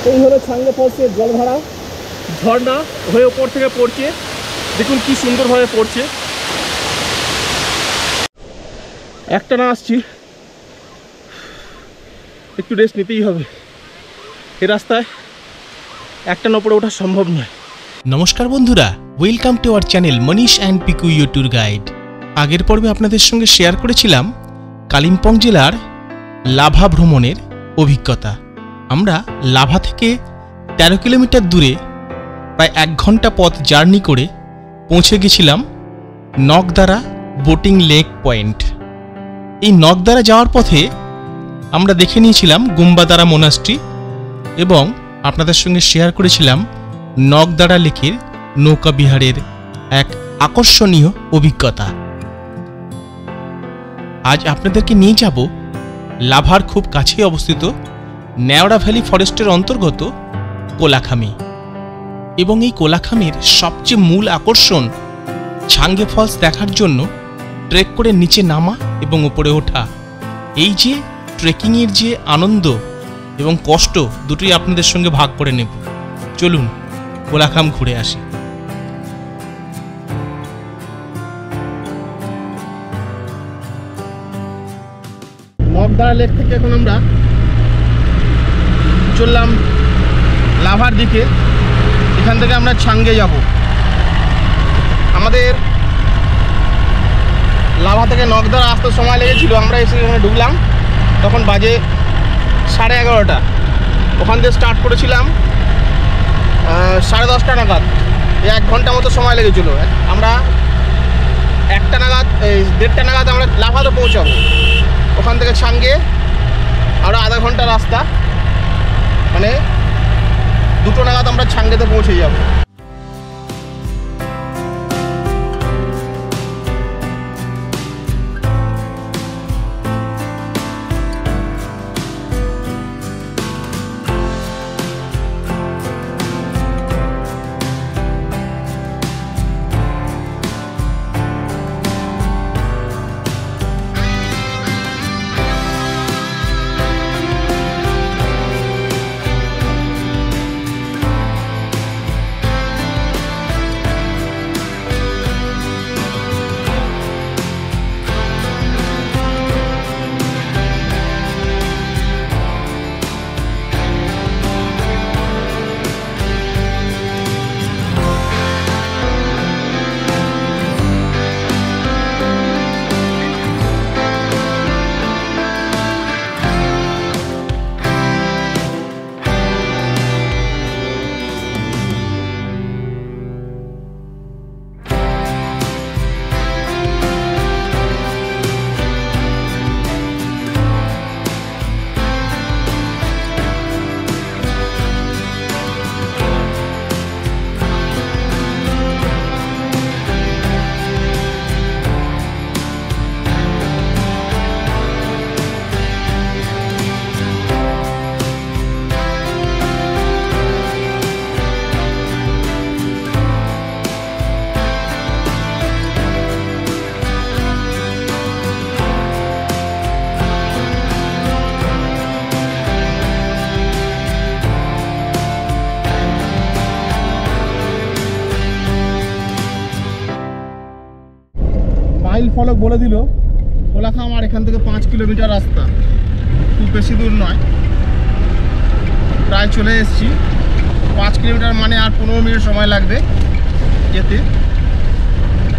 এই হলো ছাঙ্গে ফলসের জলধারা, ঝর্ণা হয়ে ওপর থেকে পড়ছে। দেখুন কি সুন্দরভাবে পড়ছে। একটা না আসছি, একটু রেস্ট নিতেই হবে। এই রাস্তায় একটা না পড়ে ওঠা সম্ভব নয়। নমস্কার বন্ধুরা, welcome to our channel Manish and Piku you tour guide. আগের পর্বে আপনাদের সঙ্গে শেয়ার করেছিলাম কালিম্পং জেলার লাভা ভ্রমণের অভিজ্ঞতা। আমরা লাভা থেকে 13 কিলোমিটার দূরে প্রায় 1 ঘন্টা পথ জার্নি করে পৌঁছে গেছিলাম নকদারা বোটিং লেক পয়েন্ট। এই নকদারা যাওয়ার পথে আমরা দেখে নিয়েছিলাম গুম্বাদারা মোনাস্ট্রি এবং আপনাদের সঙ্গে শেয়ার করেছিলাম নকদারা লেকের নৌকা বিহারের এক আকর্ষণীয় অভিজ্ঞতা। আজ আপনাদেরকে নিয়ে যাব লাভার খুব কাছে অবস্থিত নেওড়া ভ্যালি ফরেস্টের অন্তর্গত কোলাখামি। এবং এই কোলাখামির সবচেয়ে মূল আকর্ষণ ছাঙ্গে ফলস দেখার জন্য ট্রেক করে নিচে নামা এবং উপরে ওঠা। এই যে ট্রেকিংয়ের যে আনন্দ এবং কষ্ট দুটোই আপনাদের সঙ্গে ভাগ করে নেব। চলুন কোলাখাম ঘুরে আসি। নকদারা লেক থেকে এখন আমরা চললাম লাভার দিকে। এখান থেকে আমরা ছাঙ্গে যাব। আমাদের লাভা থেকে নকদারা আসতে সময় লেগেছিল। আমরা এসে এখানে ঢুকলাম তখন বাজে 11:30। ওখান থেকে স্টার্ট করেছিলাম 10:30 নাগাদ। 1 ঘন্টা মতো সময় লেগেছিল। আমরা 1টা নাগাদ 1:30 নাগাদ আমরা লাভাতে পৌঁছাবো। ওখান থেকে ছাঙ্গে আরও আধা ঘন্টা রাস্তা, মানে 2টো নাগাদ আমরা ছাঙ্গেতে পৌঁছে যাব। মাইল ফলক বলে দিল কোলাখাম আর এখান থেকে 5 কিলোমিটার রাস্তা, খুব বেশি দূর নয়। প্রায় চলে এসেছি। 5 কিলোমিটার মানে আর 15 মিনিট সময় লাগবে যেতে।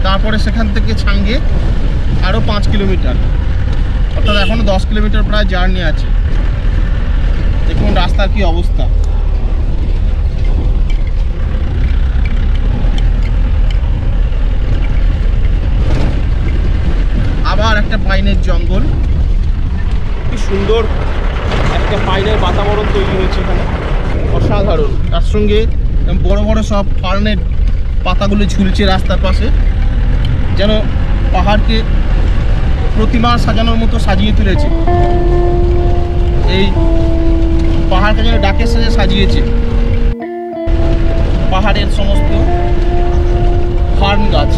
তারপরে সেখান থেকে ছাঙ্গে আরও 5 কিলোমিটার, অর্থাৎ এখনও 10 কিলোমিটার প্রায় জার্নি আছে। দেখুন রাস্তার কি অবস্থা। আবার একটা পাইনের জঙ্গল, কি সুন্দর একটা পাইনের বাতাবরণ তৈরি হয়েছে এখানে, অসাধারণ। তার সঙ্গে বড় বড় সব ফার্নের পাতাগুলো ঝুলছে রাস্তার পাশে, যেন পাহাড়কে প্রতিমা সাজানোর মতো সাজিয়ে তুলেছে। এই পাহাড়কে যেন ডাকে সেজে সাজিয়েছে পাহাড়ের সমস্ত ফার্ন গাছ।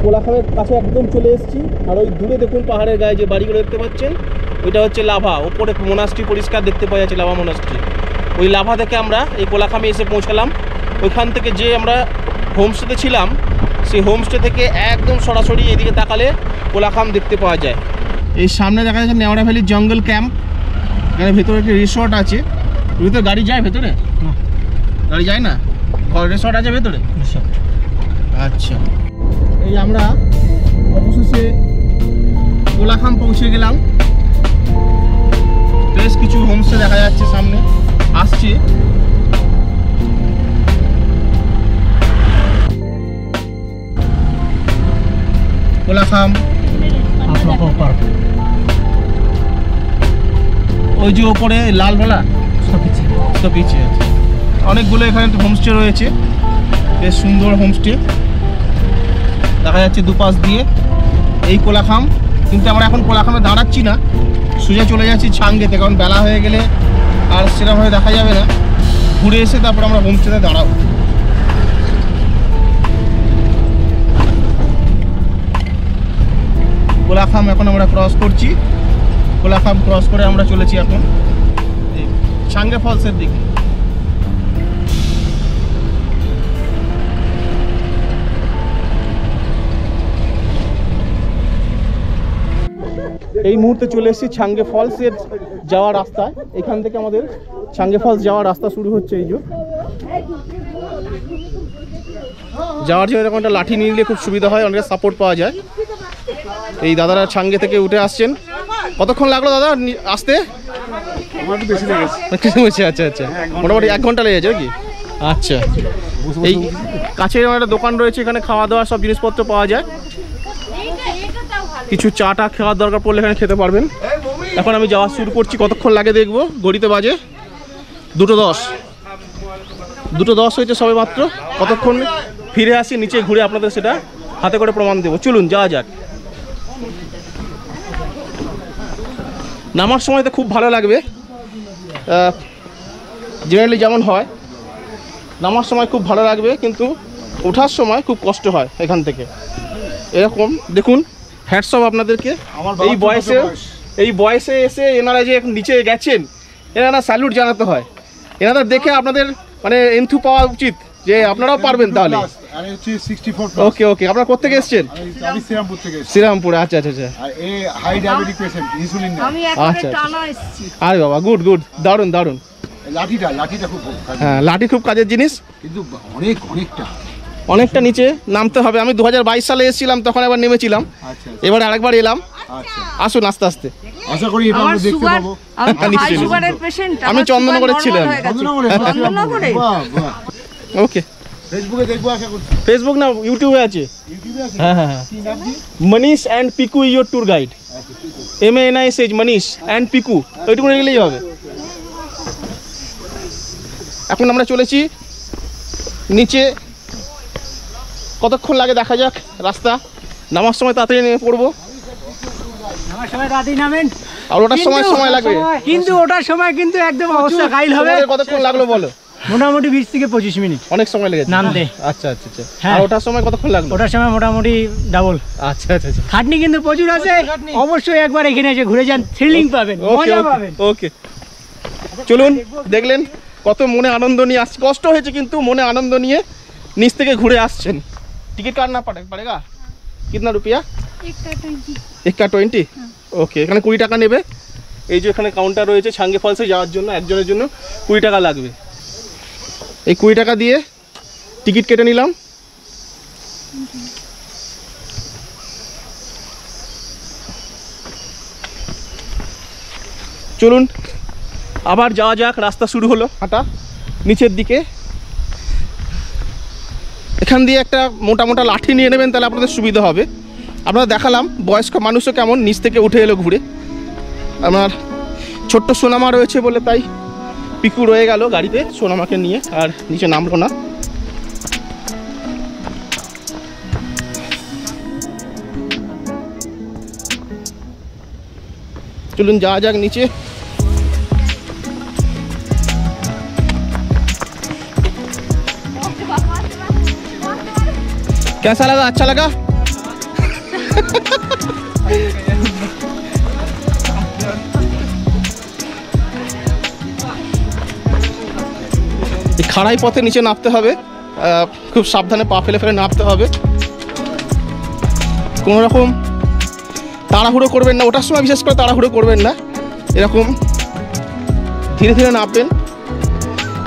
কোলাখামের কাছে একদম চলে এসেছি। আর ওই দূরে দেখুন পাহাড়ের গায়ে যে বাড়িগুলো দেখতে পাচ্ছেন, ওইটা হচ্ছে লাভা। ওপরে মোনাস্ট্রি পরিষ্কার দেখতে পাওয়া যাচ্ছে, লাভা মোনাস্ট্রি। ওই লাভা থেকে আমরা এই কোলাখামে এসে পৌঁছালাম। ওইখান থেকে যে আমরা হোমস্টেতে ছিলাম, সেই হোমস্টে থেকে একদম সরাসরি এদিকে তাকালে কোলাখাম দেখতে পাওয়া যায়। এই সামনে দেখা যাচ্ছে নেওড়া ভ্যালি জঙ্গল ক্যাম্প। এখানে ভেতরে একটি রিসর্ট আছে। ভিতরে গাড়ি যায় ভেতরে? গাড়ি যায় না, রিসর্ট আছে ভেতরে। আচ্ছা, এই আমরা অবশেষে কোলাখাম পৌঁছে গেলাম। বেশ কিছু হোমস্টে দেখা যাচ্ছে সামনে আসছে। কোলাখাম ওই যে ওপরে লাল বলা পিছিয়ে আছে। অনেকগুলো এখানে হোমস্টে রয়েছে, বেশ সুন্দর হোমস্টে দেখা যাচ্ছে দুপাশ দিয়ে। এই কোলাখাম, কিন্তু আমরা এখন কোলাখামে দাঁড়াচ্ছি না, সোজা চলে যাচ্ছি ছাঙ্গেতে, কারণ বেলা হয়ে গেলে আর সেরকমভাবে দেখা যাবে না। ঘুরে এসে তারপর আমরা হোমস্টেতে দাঁড়াবো। কোলাখাম এখন আমরা ক্রস করছি। কোলাখাম ক্রস করে আমরা চলেছি এখন ছাঙ্গে ফলসের দিকে। এই মুহূর্তে চলে এসেছি ছাঙ্গে ফলসের যাওয়ার রাস্তায়। এখান থেকে আমাদের ছাঙ্গে ফলস যাওয়ার রাস্তা শুরু হচ্ছে। এই যে যাওয়ার জন্য এরকম একটা লাঠি নিয়ে নিলে খুব সুবিধা হয়, অনেক সাপোর্ট পাওয়া যায়। এই দাদারা ছাঙ্গে থেকে উঠে আসছেন। কতক্ষণ লাগলো দাদা আসতে? বেশি লেগেছে। আচ্ছা আচ্ছা, মোটামুটি 1 ঘন্টা লেগেছে কি? আচ্ছা, এই কাছে একটা দোকান রয়েছে, এখানে খাওয়া দাওয়া সব জিনিসপত্র পাওয়া যায়। কিছু চা টা খাওয়ার দরকার পড়লে এখানে খেতে পারবেন। এখন আমি যাওয়া শুরু করছি। কতক্ষণ লাগে দেখবো, ঘড়িতে বাজে 2:10। 2:10 হয়েছে সবে মাত্র। কতক্ষণ ফিরে আসি নিচে ঘুরে আপনাদের সেটা হাতে করে প্রমাণ দেবো। চলুন যাওয়া যাক। নামার সময় তো খুব ভালো লাগবে, জেনারেলি যেমন হয়। নামার সময় খুব ভালো লাগবে, কিন্তু ওঠার সময় খুব কষ্ট হয় এখান থেকে। এরকম দেখুন, হ্যাটস অফ আপনাদেরকে। এই বয়সে এসে এনারা যে নিচে গেছেন, এনারা স্যালুট জানাতে হয়। এনারা দেখে আপনাদের মানে এন্থু পাওয়া উচিত যে আপনারাও পারবেন। তাহলে ওকে ওকে, আপনারা কোথেকে এসেছেন? আমি শ্রীরামপুর থেকে এসেছি। শ্রীরামপুর, আচ্ছা আচ্ছা আচ্ছা। এই হাই ডায়াবেটিক পেশেন্ট, ইনসুলিন নেয়। আমি একবারে টানা এসেছি। আরে বাবা, গুড গুড, দারুণ দারুণ। লাঠিটা খুব কাজের। হ্যাঁ, লাঠি খুব কাজের জিনিস, কিন্তু অনেকটা নিচে নামতে হবে। আমি 2022 সালে এসেছিলাম, তখন একবার নেমেছিলাম। আচ্ছা, এবার আরেকবার এলাম। আচ্ছা, আসুন আস্তে আস্তে। আশা করি এটা আমরা দেখতে পাবো। আমি হাই নিশ্চয়ই। সুগারের পেশেন্ট। আমি চন্দননগরে ছিলাম। চন্দননগরে? বাহ বাহ। ওকে, ফেসবুকে দেখবো আশা করছি। ফেসবুক না, ইউটিউবে আছে। ইউটিউবে আছে? হ্যাঁ হ্যাঁ হ্যাঁ, কি নাম কি? Manish and Piku your tour guide. MANISH, Manish and Piku, ওইটুকু গেলেই হবে। এখন আমরা চলেছি নিচে। কতক্ষণ লাগে দেখা যাক। রাস্তা নামার সময় তাড়াতাড়ি নেমে পড়বো, আমার সময় রাতেই নামেন, আর ওটার সময় লাগবে। কিন্তু ওটার সময় কিন্তু একদম অবস্থা কাইল হবে। তোমাদের কতক্ষণ লাগলো বলো? মোটামুটি 20 থেকে 25 মিনিট অনেক সময় লেগেছে নামতে। আচ্ছা আচ্ছা আচ্ছা। হ্যাঁ। আর ওটার সময় কতক্ষণ লাগলো? ওটার সময় মোটামুটি ডাবল। আচ্ছা আচ্ছা আচ্ছা। খাটনি কিন্তু প্রচুর আছে। অবশ্যই একবার এখানে এসে ঘুরে যান, থ্রিলিং পাবেন, ওকে মজা পাবেন। ওকে, চলুন। দেখলেন কত মনে আনন্দ নিয়ে আসছে। কষ্ট হয়েছে কিন্তু মনে আনন্দ নিয়ে নিচ থেকে ঘুরে আসছেন। টিকিট কাটনা পড়েগা? কিতনা রুপিয়া? 1 का 20। ওকে, এখানে 20 টাকা নেবে। এই যে এখানে কাউন্টার রয়েছে ছাঙ্গে ফলসে যাওয়ার জন্য, একজনের জন্য 20 টাকা লাগবে। এই 20 টাকা দিয়ে টিকিট কেটে নিলাম। চলুন আবার যাওয়া যাক। রাস্তা শুরু হলো হাঁটা নিচের দিকে। এখান দিয়ে একটা মোটা মোটা লাঠি নিয়ে নেবেন, তাহলে আপনাদের সুবিধা হবে। আপনারা দেখালাম বয়স্ক মানুষও কেমন নিচ থেকে উঠে এলো ঘুরে। আমার ছোট্ট সোনামা রয়েছে বলে তাই পিকু রয়ে গেল গাড়িতে সোনামাকে নিয়ে, আর নিচে নামলো না। চলুন যাওয়া যাক নিচে। कैसा लगा? अच्छा लगा? এই খাড়াই পথে নিচে নামতে হবে, খুব সাবধানে পা ফেলে ফেলে নামতে হবে। কোনো রকম তাড়াহুড়ো করবেন না, ওটার সময় বিশেষ করে তাড়াহুড়ো করবেন না, এরকম ধীরে ধীরে নামবেন।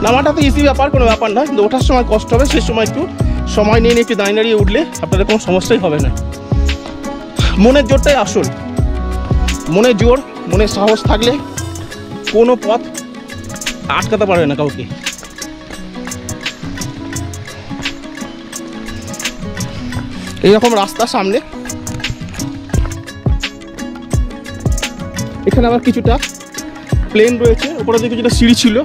নামাটা তো ইজি ব্যাপার, কোনো ব্যাপার না, কিন্তু ওঠার সময় কষ্ট হবে, সেই সময় একটু সময় নিয়ে একটু দাঁড়িয়ে দাঁড়িয়ে উঠলে আপনাদের কোনো সমস্যাই হবে না। মনের জোরটাই আসল, মনের জোর, মনের সাহস থাকলে কোনো পথ আটকাতে পারবে না কাউকে। এইরকম রাস্তা সামনে, এখানে আবার কিছুটা প্লেন রয়েছে, উপরে দিকে কিছুটা সিঁড়ি ছিল,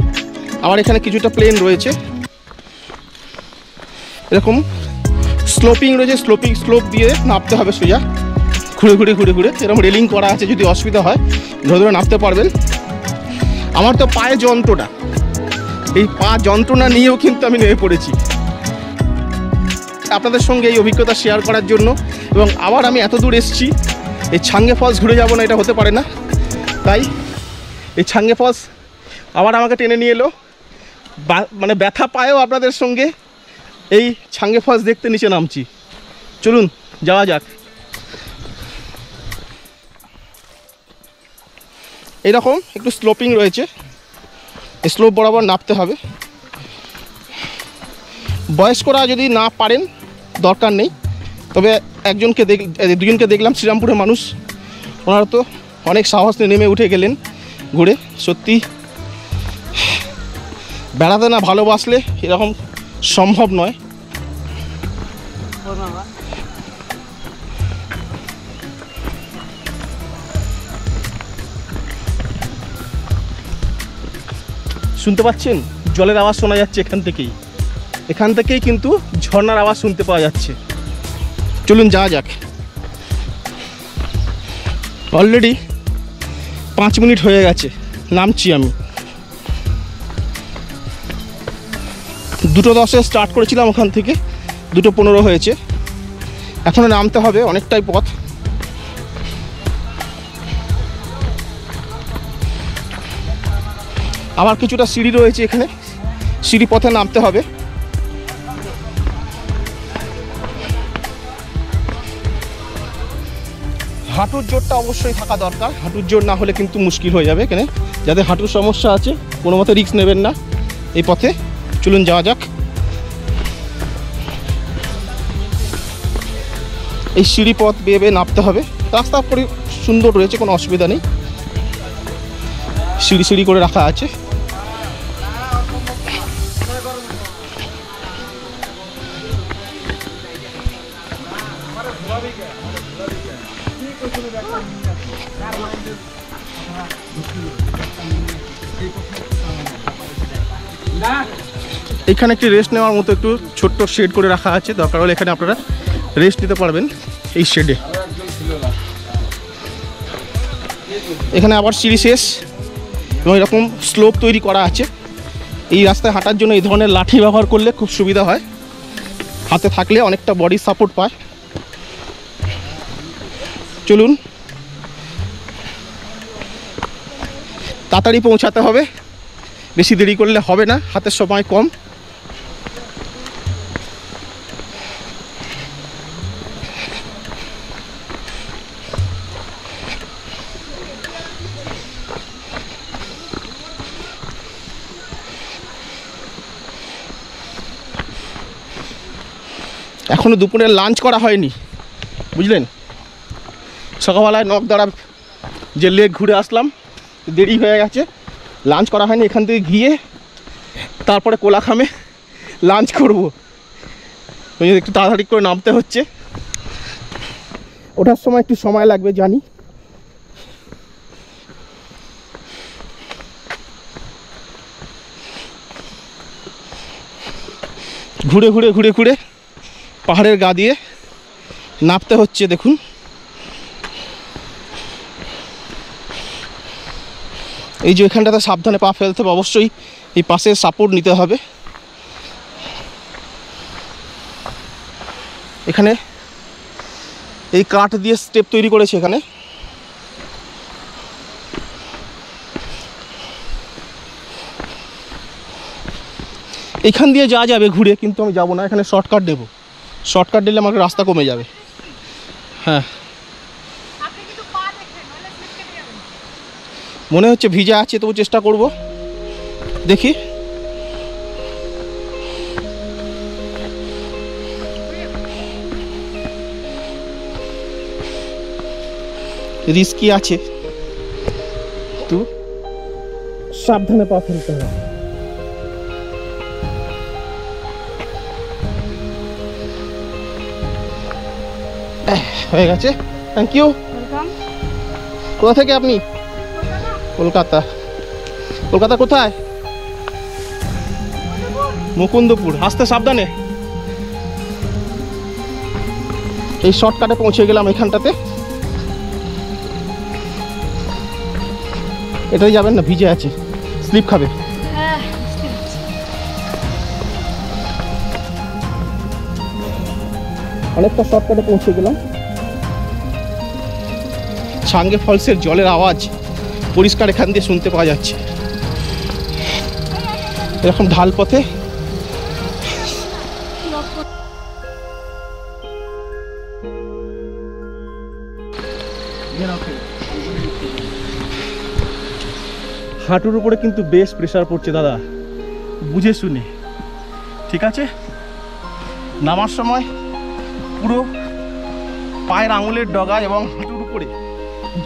আবার এখানে কিছুটা প্লেন রয়েছে। এরকম স্লোপিং রয়েছে, স্লোপ দিয়ে নামতে হবে সোজা, ঘুরে ঘুরে ঘুরে ঘুরে। এরকম রেলিং করা আছে, যদি অসুবিধা হয় ধরে ধরে নামতে পারবেন। আমার তো পায়ে যন্ত্রণা, এই পা যন্ত্রণা নিয়েও কিন্তু আমি নেমে পড়েছি আপনাদের সঙ্গে এই অভিজ্ঞতা শেয়ার করার জন্য। এবং আবার আমি এত দূর এসেছি, এই ছাঙ্গে ফলস ঘুরে যাব না, এটা হতে পারে না। তাই এই ছাঙ্গে ফলস আবার আমাকে টেনে নিয়ে এলো, মানে ব্যথা পায়েও আপনাদের সঙ্গে এই ছাঙ্গে ফলস দেখতে নিচে নামছি। চলুন যাওয়া যাক। এইরকম একটু স্লোপিং রয়েছে, স্লোপ বরাবর নামতে হবে। বয়স্করা যদি না পারেন দরকার নেই, তবে দুজনকে দেখলাম শ্রীরামপুরের মানুষ, ওনারা তো অনেক সাহস নিয়ে নেমে উঠে গেলেন ঘুরে। সত্যি বেড়াতে না ভালোবাসলে এরকম সম্ভব নয়। শুনতে পাচ্ছেন জলের আওয়াজ শোনা যাচ্ছে এখান থেকেই কিন্তু ঝর্ণার আওয়াজ শুনতে পাওয়া যাচ্ছে। চলুন যাওয়া যাক। অলরেডি 5 মিনিট হয়ে গেছে, নামছি আমি। 2:10 স্টার্ট করেছিলাম, ওখান থেকে 2:15 হয়েছে। এখনও নামতে হবে, অনেকটাই পথ। আবার কিছুটা সিঁড়ি রয়েছে এখানে, সিঁড়ি পথে নামতে হবে। হাঁটুর জোরটা অবশ্যই থাকা দরকার, হাঁটুর জোর না হলে কিন্তু মুশকিল হয়ে যাবে। এখানে যাদের হাঁটুর সমস্যা আছে কোনো মতে রিস্ক নেবেন না এই পথে। চলুন যাওয়া যাক। এই সিঁড়ি পথ বেয়ে বেয়ে নামতে হবে। রাস্তা সুন্দর রয়েছে, কোনো অসুবিধা নেই, সিঁড়ি সিঁড়ি করে রাখা আছে। এখানে একটি রেস্ট নেওয়ার মতো একটু ছোট্ট শেড করে রাখা আছে, দরকার হলে এখানে আপনারা রেস্ট নিতে পারবেন এই শেডে। এখানে আবার সিঁড়ি শেষ এবং এরকম স্লোপ তৈরি করা আছে। এই রাস্তায় হাঁটার জন্য এই ধরনের লাঠি ব্যবহার করলে খুব সুবিধা হয়, হাতে থাকলে অনেকটা বডি সাপোর্ট পায়। চলুন, তাড়াতাড়ি পৌঁছাতে হবে, বেশি দেরি করলে হবে না, হাতের সময় কম। এখনো দুপুরে লাঞ্চ করা হয়নি, বুঝলেন। সকালবেলায় নকদাঁড়া যে লেক ঘুরে আসলাম, দেরি হয়ে গেছে, লাঞ্চ করা হয়নি। এখান থেকে গিয়ে তারপরে কোলাখামে লাঞ্চ করব। একটু তাড়াতাড়ি করে নামতে হচ্ছে, ওঠার সময় একটু সময় লাগবে জানি। ঘুরে ঘুরে ঘুরে ঘুরে পাহাড়ের গা দিয়ে নামতে হচ্ছে। দেখুন এই যে এখানটাতে সাবধানে পা ফেলতে হবে, অবশ্যই এই পাশে সাপোর্ট নিতে হবে। এখানে এই কাঠ দিয়ে স্টেপ তৈরি করেছে এখানে। এখান দিয়ে যাওয়া যাবে ঘুরে, কিন্তু আমি যাবো না, এখানে শর্টকাট দেবো। শর্টকাট দিলে আমাকে রাস্তা কমে যাবে। হ্যাঁ, মনে হচ্ছে ভিজা আছে, তবু চেষ্টা করব, দেখি। রিস্কি আছে, তো সাবধানে পা ফেলতে হবে। হয়ে গেছে, থ্যাংক ইউ। কোথা থেকে আপনি? কলকাতা। কলকাতা কোথায়? মুকুন্দপুর। আসতে সাবধানে। এই শর্টকাটে পৌঁছে গেলাম এখানটাতে। এটাই যাবেন না? ভিজে আছে, স্লিপ খাবে। অনেকটা শর্টকাটে পৌঁছে গেলাম। ছাঙ্গে ফলসের জলের আওয়াজ পরিষ্কার এখান দিয়ে শুনতে পাওয়া যাচ্ছে। এরকম ঢাল পথে হাঁটুর উপরে কিন্তু বেশ প্রেসার পড়ছে দাদা, বুঝে শুনে, ঠিক আছে? নামার সময় পুরো পায়ের আঙুলের ডগা এবং হাঁটুর উপরে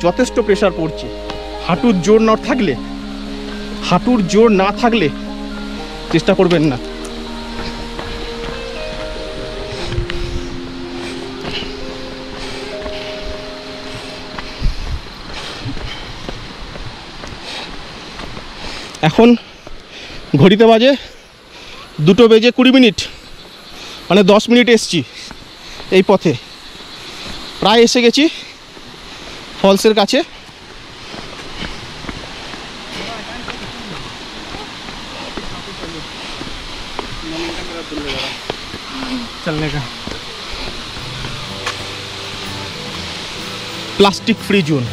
যথেষ্ট প্রেসার পড়ছে। হাঁটুর জোর না থাকলে চেষ্টা করবেন না। এখন ঘড়িতে বাজে 2:20, মানে 10 মিনিট এসছি এই পথে। প্রায় এসে গেছি ফলসের কাছে। প্লাস্টিক ফ্রি জোন,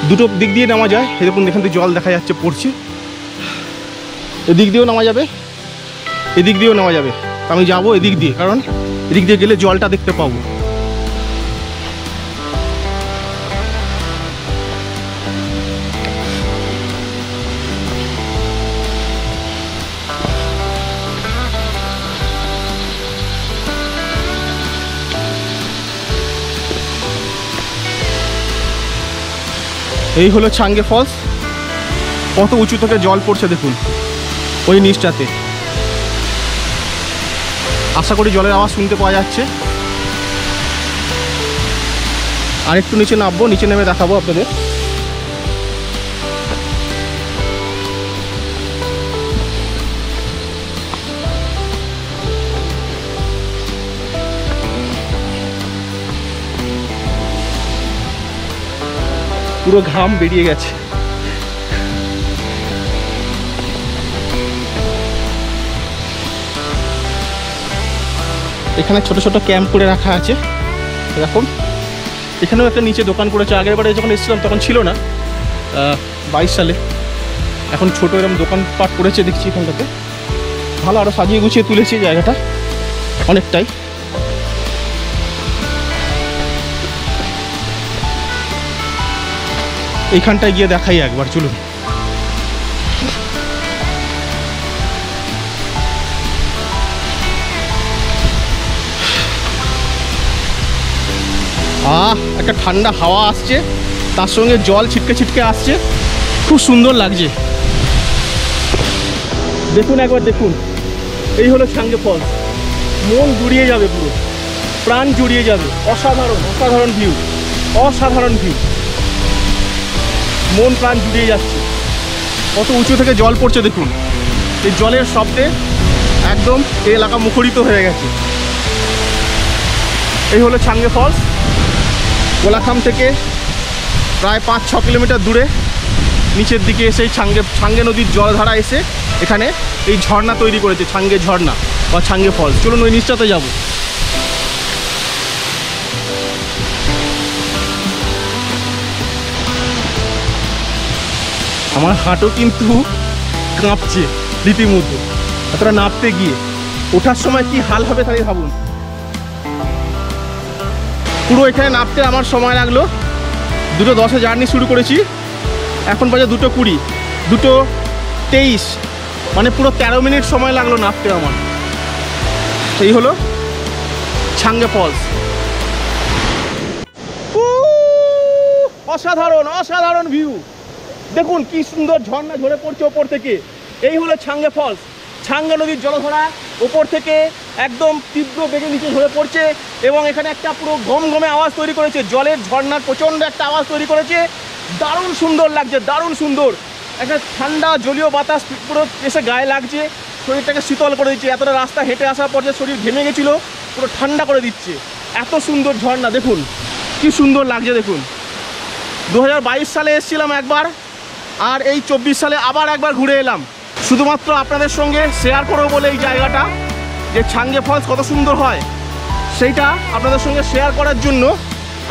দুটো দিক দিয়ে নামা যায়। এরকম এখান থেকে জল দেখা যাচ্ছে পড়ছে, এদিক দিয়েও নামা যাবে, এদিক দিয়েও নামা যাবে। আমি যাবো এদিক দিয়ে, কারণ এদিক দিয়ে গেলে জলটা দেখতে পাবো। এই হলো ছাঙ্গে ফলস। কত উঁচু থেকে জল পড়ছে দেখুন ওই নিচটাতে। আশা করি জলের আওয়াজ শুনতে পাওয়া যাচ্ছে। আর একটু নিচে নামবো, নিচে নেমে দেখাবো আপনাদের। পুরো ঘাম বেরিয়ে গেছে। এখানে ছোট ছোট ক্যাম্প করে রাখা আছে এরকম। এখানেও একটা নিচে দোকান করেছে। আগের বারে যখন এসেছিলাম তখন ছিল না, 22 সালে। এখন ছোট এরকম দোকানপাট করেছে দেখছি এখানটাতে। ভালো, আরও সাজিয়ে গুছিয়ে তুলেছে জায়গাটা অনেকটাই। এইখানটায় গিয়ে দেখাই একবার, চলুন। একটা ঠান্ডা হাওয়া আসছে, তার সঙ্গে জল ছিটকে ছিটকে আসছে, খুব সুন্দর লাগছে। দেখুন একবার, দেখুন, এই হলো ছাঙ্গে ফলস। মন জুড়িয়ে যাবে, পুরো প্রাণ জুড়িয়ে যাবে। অসাধারণ অসাধারণ ভিউ, অসাধারণ ভিউ। মন প্রাণ জুড়িয়ে যাচ্ছে। কত উঁচু থেকে জল পড়ছে দেখুন। এই জলের শব্দে একদম এই এলাকা মুখরিত হয়ে গেছে। এই হলো ছাঙ্গে ফলস। কোলাখাম থেকে প্রায় 5-6 কিলোমিটার দূরে নিচের দিকে এসে ছাঙ্গে নদীর জলধারা এসে এখানে এই ঝর্ণা তৈরি করেছে, ছাঙ্গে ঝর্ণা বা ছাঙ্গে ফলস। চলুন ওই নিচটাতে যাব। আমার হাঁটু কিন্তু কাঁপছে রীতিমতো, এতটা নামতে গিয়ে। ওঠার সময় কি হাল হবে তাই ভাবুন। পুরো এখানে নামতে আমার সময় লাগলো 2:10-এ জার্নি শুরু করেছি, এখন বাজে 2:20, 2:23, মানে পুরো 13 মিনিট সময় লাগলো নামতে আমার। সেই হলো ছাঙ্গে ফলস। অসাধারণ অসাধারণ ভিউ, দেখুন কি সুন্দর ঝর্ণা ঝরে পড়ছে ওপর থেকে। এই হলো ছাঙ্গে ফলস। ছাঙ্গে নদীর জলধারা ওপর থেকে একদম তীব্র বেগে নিচে ঝরে পড়ছে এবং এখানে একটা পুরো গমগমে আওয়াজ তৈরি করেছে, জলের ঝর্ণার প্রচণ্ড একটা আওয়াজ তৈরি করেছে। দারুণ সুন্দর লাগছে, দারুণ সুন্দর। একটা ঠান্ডা জলীয় বাতাস পুরো এসে গায়ে লাগছে, শরীরটাকে শীতল করে দিচ্ছে। এতটা রাস্তা হেঁটে আসার পর যে শরীর ঘেমে গেছিলো পুরো ঠান্ডা করে দিচ্ছে। এত সুন্দর ঝর্ণা, দেখুন কি সুন্দর লাগছে। দেখুন 2022 সালে এসেছিলাম একবার, আর এই 24 সালে আবার একবার ঘুরে এলাম, শুধুমাত্র আপনাদের সঙ্গে শেয়ার করবো বলে এই জায়গাটা, যে ছাঙ্গে ফলস কত সুন্দর হয় সেইটা আপনাদের সঙ্গে শেয়ার করার জন্য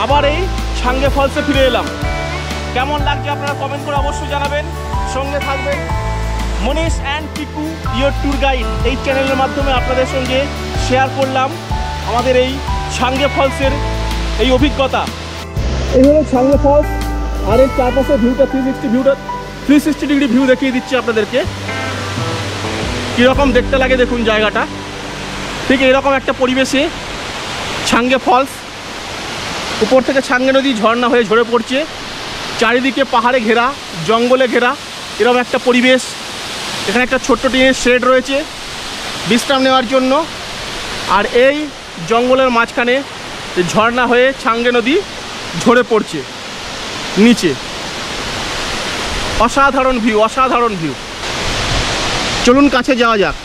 আবার এই ছাঙ্গে ফলসে ফিরে এলাম। কেমন লাগছে আপনারা কমেন্ট করে অবশ্যই জানাবেন। সঙ্গে থাকবেন Manish and Piku your tour guide, এই চ্যানেলের মাধ্যমে আপনাদের সঙ্গে শেয়ার করলাম আমাদের এই ছাঙ্গে ফলসের এই অভিজ্ঞতা। এই হলো ছাঙ্গে ফলস, আর এর চারপাশে ভিউটা 360 ডিগ্রি ভিউ দেখিয়ে দিচ্ছি আপনাদেরকে। কীরকম দেখতে লাগে দেখুন জায়গাটা। ঠিক এরকম একটা পরিবেশে ছাঙ্গে ফলস, উপর থেকে ছাঙ্গে নদী ঝর্ণা হয়ে ঝরে পড়ছে, চারিদিকে পাহাড়ে ঘেরা, জঙ্গলে ঘেরা, এরকম একটা পরিবেশ। এখানে একটা ছোট্ট টিনের শেড রয়েছে বিশ্রাম নেওয়ার জন্য, আর এই জঙ্গলের মাঝখানে ঝর্ণা হয়ে ছাঙ্গে নদী ঝরে পড়ছে নিচে। অসাধারণ ভিউ, অসাধারণ ভিউ। চলুন কাছে যাওয়া যাক।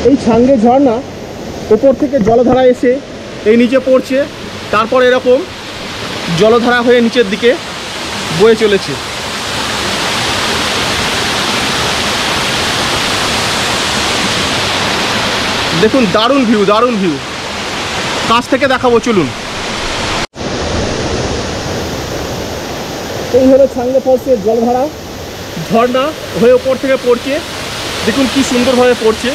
এই ছাঙ্গে ঝর্ণা ওপর থেকে জলধারা এসে এই নিচে পড়ছে, তারপর এরকম জলধারা হয়ে নিচের দিকে বয়ে চলেছে। দেখুন দারুণ ভিউ, দারুণ ভিউ। কাছ থেকে দেখাবো চলুন। এই হলো ছাঙ্গে ফলসের জলধারা, ঝর্ণা হয়ে ওপর থেকে পড়ছে। দেখুন কি সুন্দরভাবে পড়ছে,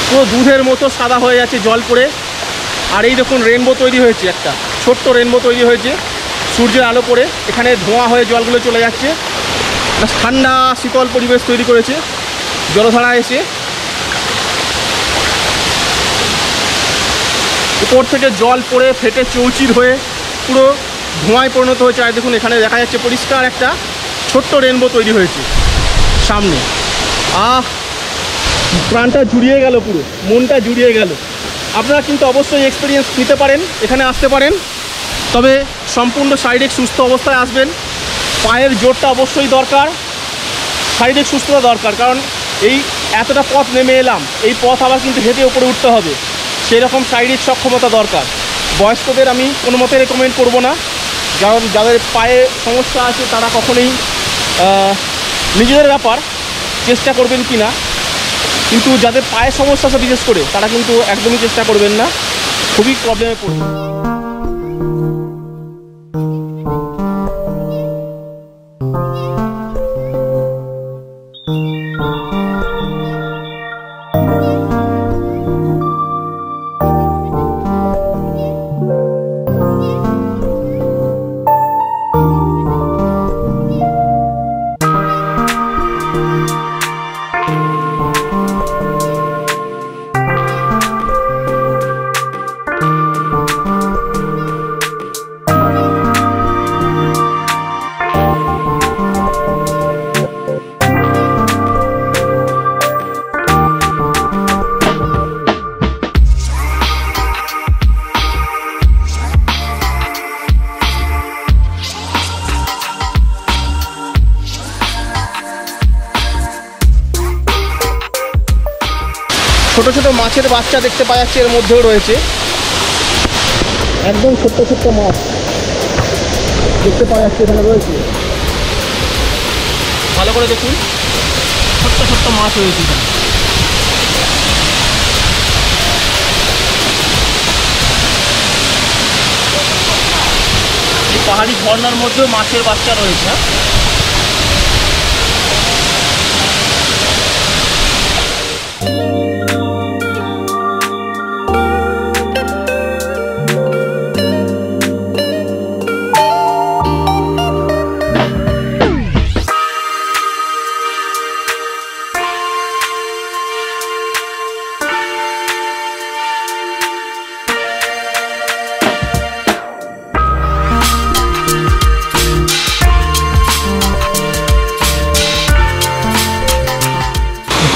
পুরো দুধের মতো সাদা হয়ে যাচ্ছে জল পড়ে। আর এই দেখুন রেনবো তৈরি হয়েছে, একটা ছোট্ট রেনবো তৈরি হয়েছে সূর্যের আলো পড়ে। এখানে ধোঁয়া হয়ে জলগুলো চলে যাচ্ছে, ঠান্ডা শীতল পরিবেশ তৈরি করেছে জলধারা এসে। উপর থেকে জল পড়ে ফেটে চৌচির হয়ে পুরো ধোঁয়ায় পরিণত হয়েছে। আর দেখুন এখানে দেখা যাচ্ছে পরিষ্কার একটা ছোট্ট রেনবো তৈরি হয়েছে সামনে। প্রাণটা জুড়িয়ে গেল, পুরো মনটা জুড়িয়ে গেল। আপনারা কিন্তু অবশ্যই এক্সপিরিয়েন্স নিতে পারেন, এখানে আসতে পারেন, তবে সম্পূর্ণ শারীরিক সুস্থ অবস্থায় আসবেন। পায়ের জোরটা অবশ্যই দরকার, শারীরিক সুস্থতা দরকার, কারণ এই এতটা পথ নেমে এলাম, এই পথ আবার কিন্তু হেঁটে উপরে উঠতে হবে, সেই রকম শারীরিক সক্ষমতা দরকার। বয়স্কদের আমি কোনো মতে রেকমেন্ড করব না, কারণ যাদের পায়ে সমস্যা আছে তারা কখনোই নিজেদের ব্যাপার চেষ্টা করবেন কি না, কিন্তু যাদের পায়ে সমস্যা আছে বিশেষ করে তারা কিন্তু একদমই চেষ্টা করবেন না, খুবই প্রবলেমে পড়বে। ছোট ছোট মাছের বাচ্চা দেখতে পাওয়া যাচ্ছে, এর মধ্যেও রয়েছে একদম ছোট্ট ছোট্ট মাছ দেখতে পাওয়া যাচ্ছে, এখানে রয়েছে। ভালো করে দেখুন, ছোট্ট ছোট্ট মাছ রয়েছে এখানে। পাহাড়ি ঝর্ণার মধ্যেও মাছের বাচ্চা রয়েছে।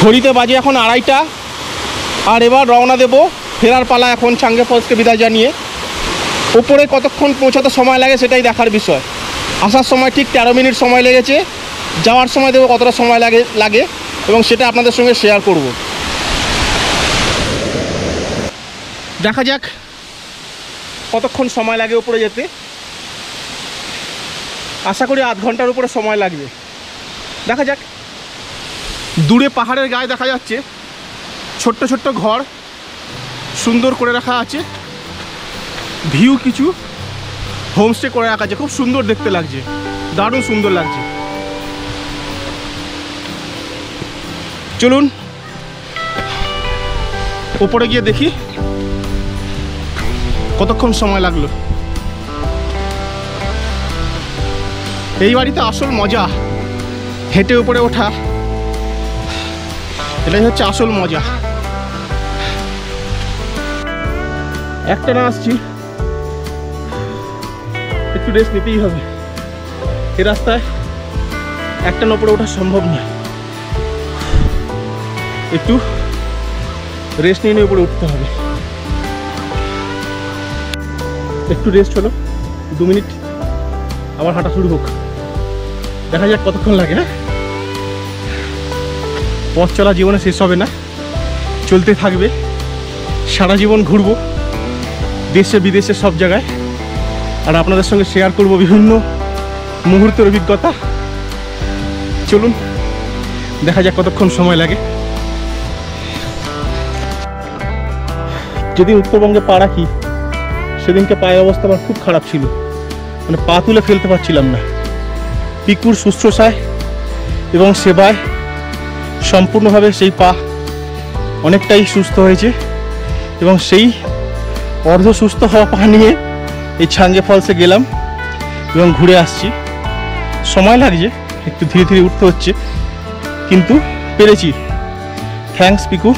ঘড়িতে বাজে এখন 2:30, আর এবার রওনা দেব ফেরার পালা এখন চাঙ্গে ফলসকে বিদায় জানিয়ে। উপরে কতক্ষণ পৌঁছাতে সময় লাগে সেটাই দেখার বিষয়। আসার সময় ঠিক 13 মিনিট সময় লেগেছে, যাওয়ার সময় দেবো কতটা সময় লাগে এবং সেটা আপনাদের সঙ্গে শেয়ার করব। দেখা যাক কতক্ষণ সময় লাগে উপরে যেতে। আশা করি আধ ঘন্টার উপরে সময় লাগবে, দেখা যাক। দূরে পাহাড়ের গায়ে দেখা যাচ্ছে ছোট্ট ছোট্ট ঘর, সুন্দর করে রাখা আছে। ভিউ কিছু হোমস্টে করে রাখা আছে, খুব সুন্দর দেখতে লাগছে, দারুণ সুন্দর লাগছে। চলুন ওপরে গিয়ে দেখি কতক্ষণ সময় লাগলো। এই বাড়িতে আসল মজা, হেঁটে উপরে ওঠা, এটাই হচ্ছে আসল মজা। একটা না আসছি, একটু রেস্ট নিতেই হবে। এই রাস্তায় একটা না উপরে ওঠা সম্ভব নয়, একটু রেস্ট নিয়ে উপরে উঠতে হবে। একটু রেস্ট হলো 2 মিনিট, আবার হাঁটা শুরু হোক। দেখা যাক কতক্ষণ লাগে। হ্যাঁ, পথ চলা জীবনে শেষ হবে না, চলতে থাকবে। সারা জীবন ঘুরবো দেশে বিদেশে সব জায়গায়, আর আপনাদের সঙ্গে শেয়ার করব বিভিন্ন মুহূর্তের অভিজ্ঞতা। চলুন দেখা যাক কতক্ষণ সময় লাগে। যেদিন উত্তরবঙ্গে পা রাখি সেদিনকে পায়ের অবস্থা আমার খুব খারাপ ছিল, মানে পা তুলে ফেলতে পারছিলাম না। পিকুর শুশ্রূষায় এবং সেবায় সম্পূর্ণভাবে সেই পা অনেকটাই সুস্থ হয়েছে, এবং সেই অর্ধ সুস্থ হওয়া পা নিয়ে এই ছাঙ্গে ফলসে গেলাম এবং ঘুরে আসছি। সময় লাগছে, একটু ধীরে ধীরে উঠতে হচ্ছে, কিন্তু পেরেছি। থ্যাঙ্কস পিকু,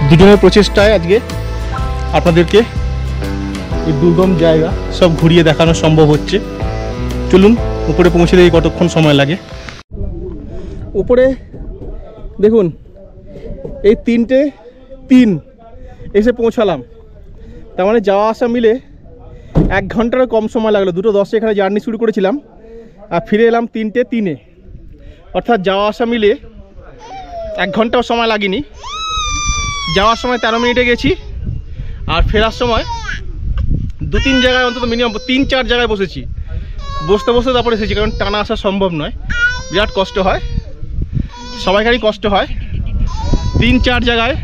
দুজনের প্রচেষ্টায় আজকে আপনাদেরকে এই দুর্গম জায়গা সব ঘুরিয়ে দেখানো সম্ভব হচ্ছে। চলুন উপরে পৌঁছে দেখি কতক্ষণ সময় লাগে। উপরে দেখুন এই 3:03 এসে পৌঁছালাম, তার মানে যাওয়া আসা মিলে 1 ঘন্টারও কম সময় লাগলো। 2:10 এখানে জার্নি শুরু করেছিলাম আর ফিরে এলাম 3:03, অর্থাৎ যাওয়া আসা মিলে 1 ঘন্টাও সময় লাগেনি। যাওয়ার সময় 13 মিনিটে গেছি, আর ফেরার সময় 2-3 জায়গায়, অন্তত মিনিমাম 3-4 জায়গায় বসেছি। বসতে বসতে তারপরে এসেছি, কারণ টানা আসা সম্ভব নয়, বিরাট কষ্ট হয়, সবাইকারই কষ্ট হয়। 3-4 জায়গায়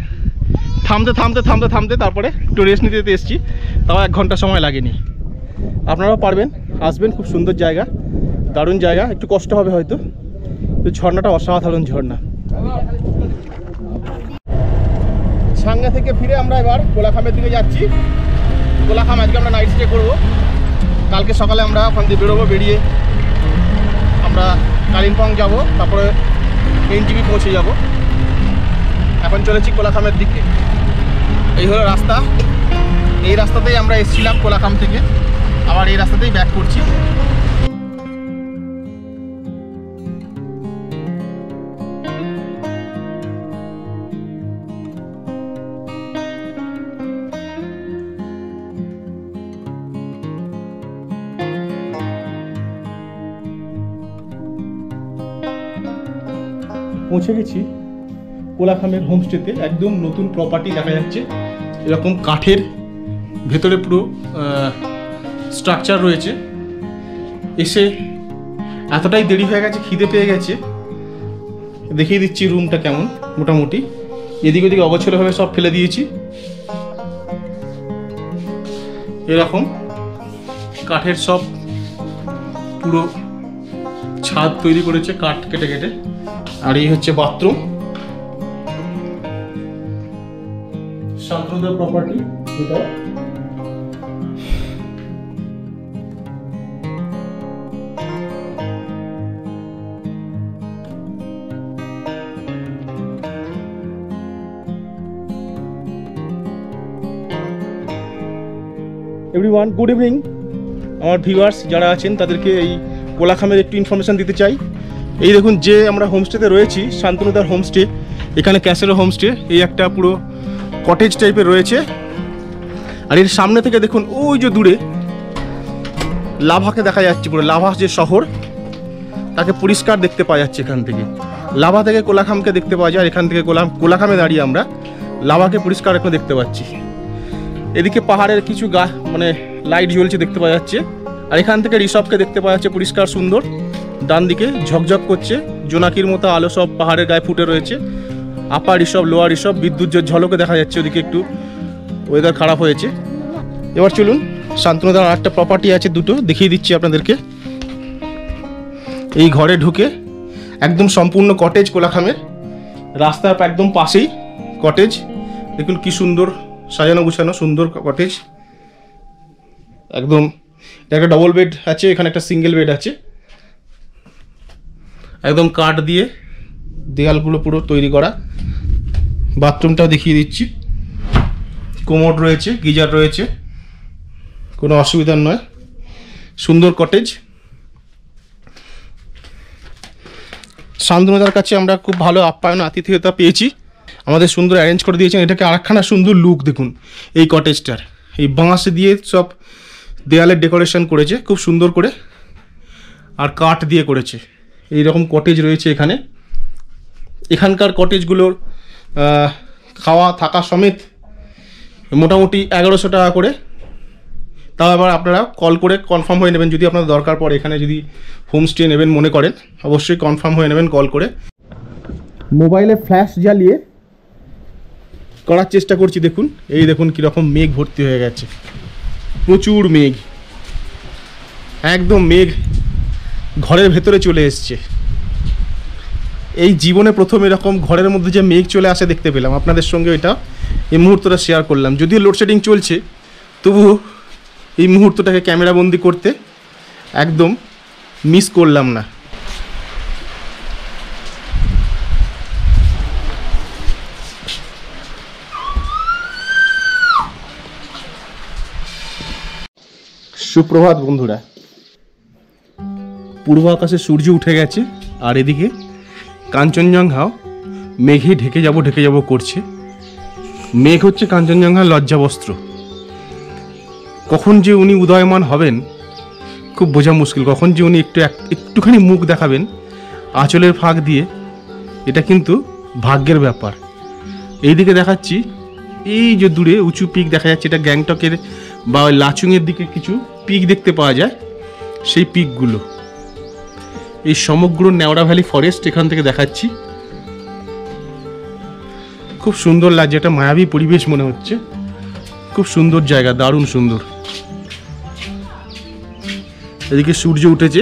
থামতে থামতে থামতে থামতে তারপরে একটু রেস্ট নিতে এসেছি, তাও 1 ঘন্টা সময় লাগেনি। আপনারাও পারবেন, আসবেন, খুব সুন্দর জায়গা, দারুণ জায়গা। একটু কষ্ট হবে হয়তো, তো ঝর্ণাটা অসাধারণ ঝর্ণা। ছাঙ্গা থেকে ফিরে আমরা এবার কোলাখামের দিকে যাচ্ছি। কোলাখাম আজকে আমরা নাইট স্টে করবো, কালকে সকালে আমরা ওখান থেকে বেরোবো। বেরিয়ে আমরা কালিম্পং যাব, তারপরে এনজিপি পৌঁছে যাব। এখন চলেছি কোলাখামের দিকে। এই হলো রাস্তা, এই রাস্তাতেই আমরা এসেছিলাম কোলাখাম থেকে, আবার এই রাস্তাতেই ব্যাক করছি। পৌঁছে গেছি কোলাখামের হোমস্টেতে। একদম নতুন প্রপার্টি দেখা যাচ্ছে, এরকম কাঠের ভেতরে পুরো স্ট্রাকচার রয়েছে। এসে এতটাই দেরি হয়ে গেছে, খিদে পেয়ে গেছে। দেখিয়ে দিচ্ছি রুমটা কেমন। মোটামুটি এদিক ওদিকে অগোছালোভাবে সব ফেলে দিয়েছি, এরকম। কাঠের সব পুরো ছাদ তৈরি করেছে কাঠ কেটে কেটে। আর এই হচ্ছে বাথরুম, শান্তনুদার প্রপার্টি এটা। Everyone, good evening. আমার ভিউয়ার্স যারা আছেন তাদেরকে এই কোলাখামের একটু ইনফরমেশান দিতে চাই। এই দেখুন যে আমরা হোমস্টেতে রয়েছি, শান্তনুদার হোমস্টে, এখানে ক্যাসেরো হোমস্টে। এই একটা পুরো কটেজ টাইপের রয়েছে। আর এর সামনে থেকে দেখুন ওই যে দূরে লাভাকে দেখা যাচ্ছে, পুরো লাভা যে শহর তাকে পরিষ্কার দেখতে পাওয়া যাচ্ছে এখান থেকে। লাভা থেকে কোলাখামকে দেখতে পাওয়া যায়, এখান থেকে কোলাখামে দাঁড়িয়ে আমরা লাভাকে পরিষ্কার এখন দেখতে পাচ্ছি। এদিকে পাহাড়ের কিছু মানে লাইট জ্বলছে দেখতে পাওয়া যাচ্ছে। আর এখান থেকে ঋষভকে দেখতে পাওয়া যাচ্ছে পরিষ্কার সুন্দর, ডান দিকে ঝকঝক করছে জোনাকির মতো আলো সব পাহাড়ের গায়ে ফুটে রয়েছে। আপার ঋষভ, লোয়ার ঋষভ, বিদ্যুৎ ঝলকে দেখা যাচ্ছে। ওদিকে একটু ওয়েদার খারাপ হয়েছে। এবার চলুন শান্তনুদার আর একটা প্রপার্টি আছে, দুটো দেখিয়ে দিচ্ছি আপনাদেরকে। এই ঘরে ঢুকে একদম সম্পূর্ণ কটেজ কোলাখামের, রাস্তার একদম পাশেই কটেজ। দেখুন কি সুন্দর সাজানো গুছানো সুন্দর কটেজ একদম। একটা ডবল বেড আছে, এখানে একটা সিঙ্গেল বেড আছে। একদম কাঠ দিয়ে দেয়ালগুলো পুরো তৈরি করা। বাথরুমটাও দেখিয়ে দিচ্ছি, কোমোড রয়েছে, গিজার রয়েছে, কোনো অসুবিধা নয়। সুন্দর কটেজ। শান্তনুদার কাছে আমরা খুব ভালো আপ্যায়ন আতিথেয়তা পেয়েছি, আমাদের সুন্দর অ্যারেঞ্জ করে দিয়েছেন। এটাকে আরেকখানা সুন্দর লুক দেখুন এই কটেজটার। এই বাঁশ দিয়ে সব দেয়ালের ডেকোরেশন করেছে খুব সুন্দর করে, আর কাঠ দিয়ে করেছে। এই রকম কটেজ রয়েছে এখানে। এখানকার কটেজগুলোর খাওয়া থাকা সমেত মোটামুটি 1100 টাকা করে। তাও আবার আপনারা কল করে কনফার্ম হয়ে নেবেন, যদি আপনার দরকার পড়ে এখানে যদি হোমস্টে নেবেন মনে করেন, অবশ্যই কনফার্ম হয়ে নেবেন কল করে। মোবাইলে ফ্ল্যাশ জ্বালিয়ে করার চেষ্টা করছি। দেখুন এই দেখুন কীরকম মেঘ ভর্তি হয়ে গেছে, প্রচুর মেঘ, একদম মেঘ ঘরের ভেতরে চলে এসছে। এই জীবনে প্রথম এরকম ঘরের মধ্যে যে মেঘ চলে আসে দেখতে পেলাম। আপনাদের সঙ্গে এটা এই মুহূর্তটা শেয়ার করলাম। যদিও লোডশেডিং চলছে, তবু এই মুহূর্তটাকে ক্যামেরাবন্দি করতে একদম মিস করলাম না। সুপ্রভাত বন্ধুরা, পূর্ব আকাশে সূর্য উঠে গেছে, আর এদিকে কাঞ্চনজঙ্ঘাও মেঘে ঢেকে যাব করছে। মেঘ হচ্ছে কাঞ্চনজঙ্ঘার লজ্জাবস্ত্র। কখন যে উনি উদয়মান হবেন খুব বোঝা মুশকিল, কখন যে উনি একটুখানি মুখ দেখাবেন আঁচলের ফাঁক দিয়ে, এটা কিন্তু ভাগ্যের ব্যাপার। এইদিকে দেখাচ্ছি এই যে দূরে উঁচু পিক দেখা যাচ্ছে, এটা গ্যাংটকের বা লাচুংয়ের দিকে কিছু পিক দেখতে পাওয়া যায়। সেই পিকগুলো এই সমগ্র নেওড়া ভ্যালি ফরেস্ট এখান থেকে দেখাচ্ছি। খুব সুন্দর লাগছে, একটা মায়াবী পরিবেশ মনে হচ্ছে। খুব সুন্দর জায়গা, দারুণ সুন্দর। এদিকে সূর্য উঠেছে,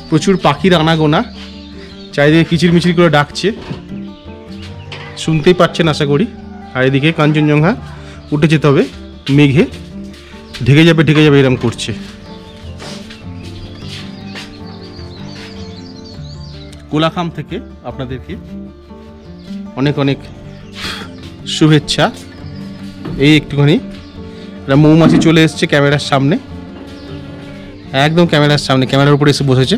প্রচুর পাখির আনাগোনা, চারিদিকে কিচিরমিচির করে ডাকছে, শুনতেই পাচ্ছেন আশা করি। আর এদিকে কাঞ্চনজঙ্ঘা উঠেছে, তবে মেঘে ঢেকে যাবে এরকম করছে। কোলাখাম থেকে আপনাদেরকে অনেক অনেক শুভেচ্ছা। এই একটুখানি মৌমাছি চলে এসছে ক্যামেরার সামনে, একদম ক্যামেরার সামনে, ক্যামেরার উপরে এসে বসেছে।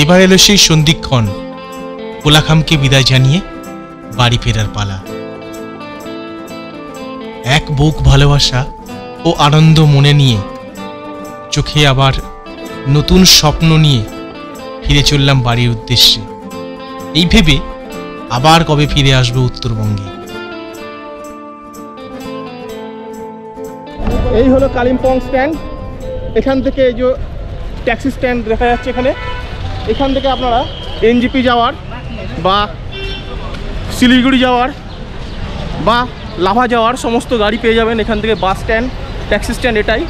এবার এলো সেই সন্ধিক্ষণ, কোলাখামকে বিদায় জানিয়ে বাড়ি ফেরার পালা। এক বুক ভালোবাসা ও আনন্দ মনে নিয়ে, চোখে আবার নতুন স্বপ্ন নিয়ে ফিরে চললাম বাড়ির উদ্দেশ্যে, এই ভেবে আবার কবে ফিরে আসবো উত্তরবঙ্গে। এই হলো কালিম্পং স্ট্যান্ড। এখান থেকে এই যে ট্যাক্সি স্ট্যান্ড দেখা যাচ্ছে এখান থেকে আপনারা এনজিপি যাওয়ার বা শিলিগুড়ি যাওয়ার বা লাভা যাওয়ার সমস্ত গাড়ি পেয়ে যাবেন এখান থেকে। বাস স্ট্যান্ড, ট্যাক্সি স্ট্যান্ড এটাই।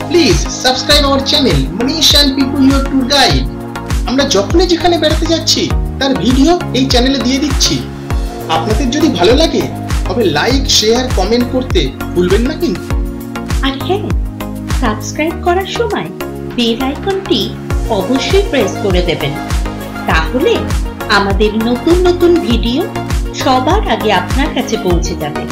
Please subscribe our channel Manish and Piku your tour guide. আমরা যখনই যেখানে বেড়াতে যাচ্ছি তার ভিডিও এই চ্যানেলে দিয়ে দিচ্ছি। আপনাদের যদি ভালো লাগে তবে লাইক, শেয়ার, কমেন্ট করতে ভুলবেন না কিন্তু। আর হ্যাঁ, সাবস্ক্রাইব করার সময় বেল আইকনটি অবশ্যই প্রেস করে দেবেন, তাহলে আমাদের নতুন নতুন ভিডিও সবার আগে আপনার কাছে পৌঁছে যাবে।